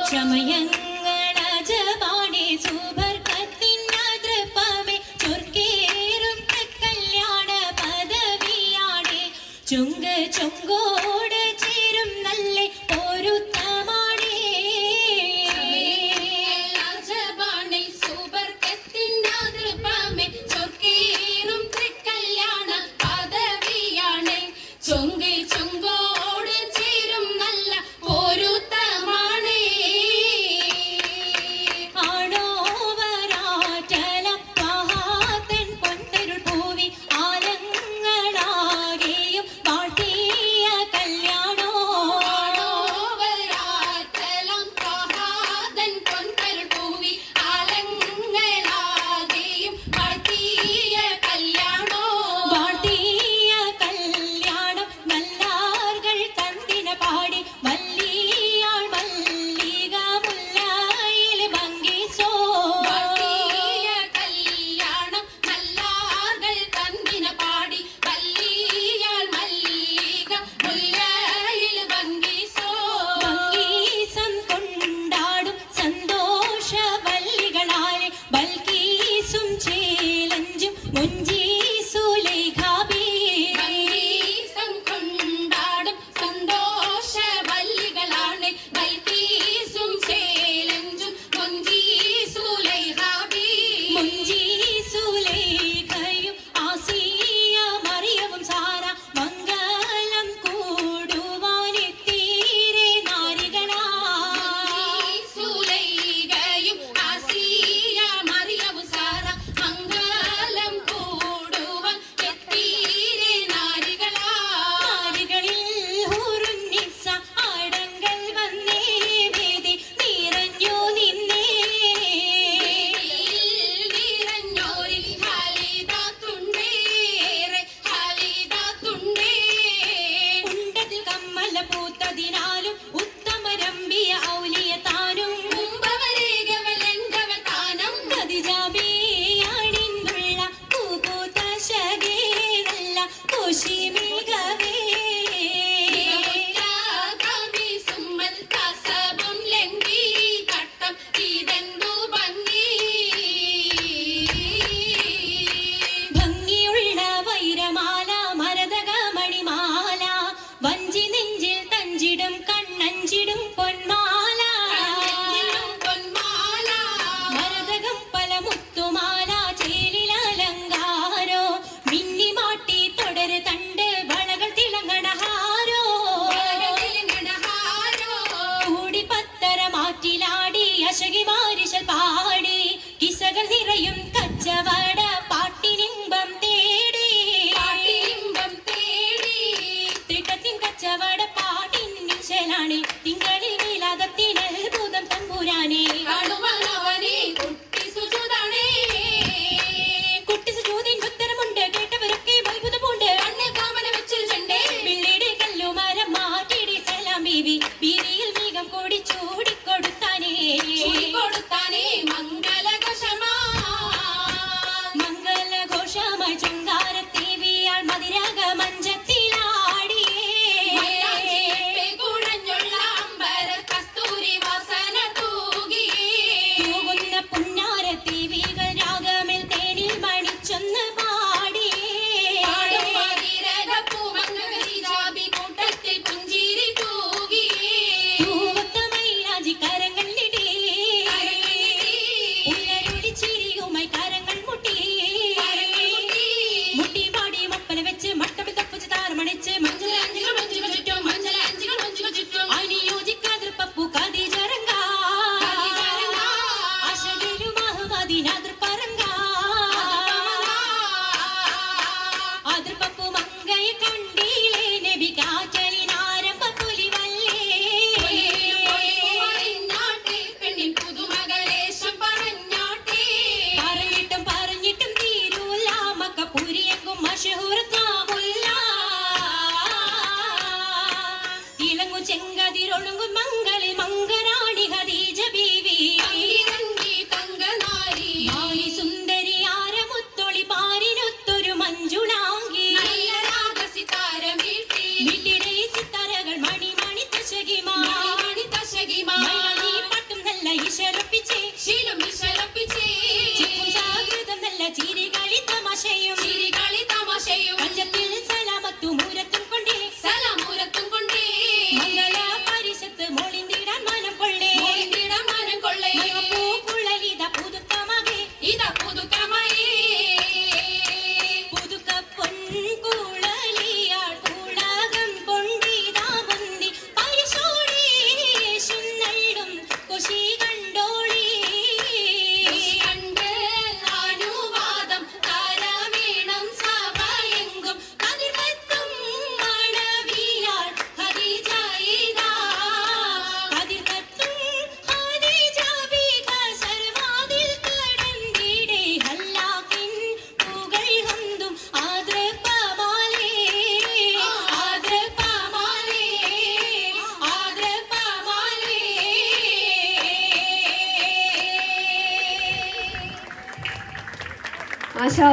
ചമയങ്ങളജപാണേ സുബർക്കത്തിനതൃപ്പമേ ചൊർക്കേറും കല്യാണ പദവിയാണേ ചുങ്ക് ചുങ്കോട് ചേരും നല്ല പൊരുത്തമാണേ ചമയങ്ങളജപാണേ സുബർക്കത്തിനതൃപ്പമേ ചൊർക്കേറും കല്യാണ പദവിയാണേ ചുങ്ക് ചുങ്കോട് ചേരും നല്ല പൊരുത്തമാണേ പാടി കിസകൾ നിറയും കച്ചവട പാട്ടിനിമ്പം തേടി തിട്ടത്തിൻ കച്ചവട പാട്ടിൻ നിശലാണ് തിങ്കളിൽ വിലാദത്തിന് അത്ഭുതം തമ്പുരാനെ കുട്ടി സുജൂദിൻ ഉത്തരമുണ്ട് കേട്ടവരൊക്കെ അത്ഭുതമുണ്ട് പിള്ളയുടെ കല്ലുമരം മാറ്റിടി സലാം ബീവി ബീവിയിൽ മീകം കൂടി ചൂടിക്കൊടുത്താനേ മംഗളഘോഷമായി ചുങ്കാരത്തേവിയാൾ മതിരാഗ മഞ്ചത്തിലാടിയേ തൂകുന്ന പുന്നാരത്തേവികൾ രാഗമിൽ തേനിൽ മണിച്ചൊന്ന് മിഷലൊപ്പിച്ചേ ജാഗ്രതം നല്ല ചിരികളി തമാശയും പഞ്ചത്തിൽ സലാമത്തും മൂരത്തും കൊണ്ടേ മംഗള പരിഷത്ത് മോളിന്തിടാൻ മനം കൊള്ളേ പൂക്കുഴലിത പുതുക്കമകേ പുതുക്ക പൊൻകുഴലിയാൾ ഉലകം കൊണ്ടിതാ മുന്തി പരിശോടി യേശുന്നള്ളും കുശി കണ്ടോളി അനുവാദം താരവീണം സഭയെങ്കും അതിർത്തും മണവിയാൾ ഹദിജായിദാ അതിർത്തും ഹദിജാബിക സർവാതിൽ കടന്നിടേ ഹല്ലാക്കിൻ പുകൾ ഹന്തും ആദ്രപമാലേ മാഷാ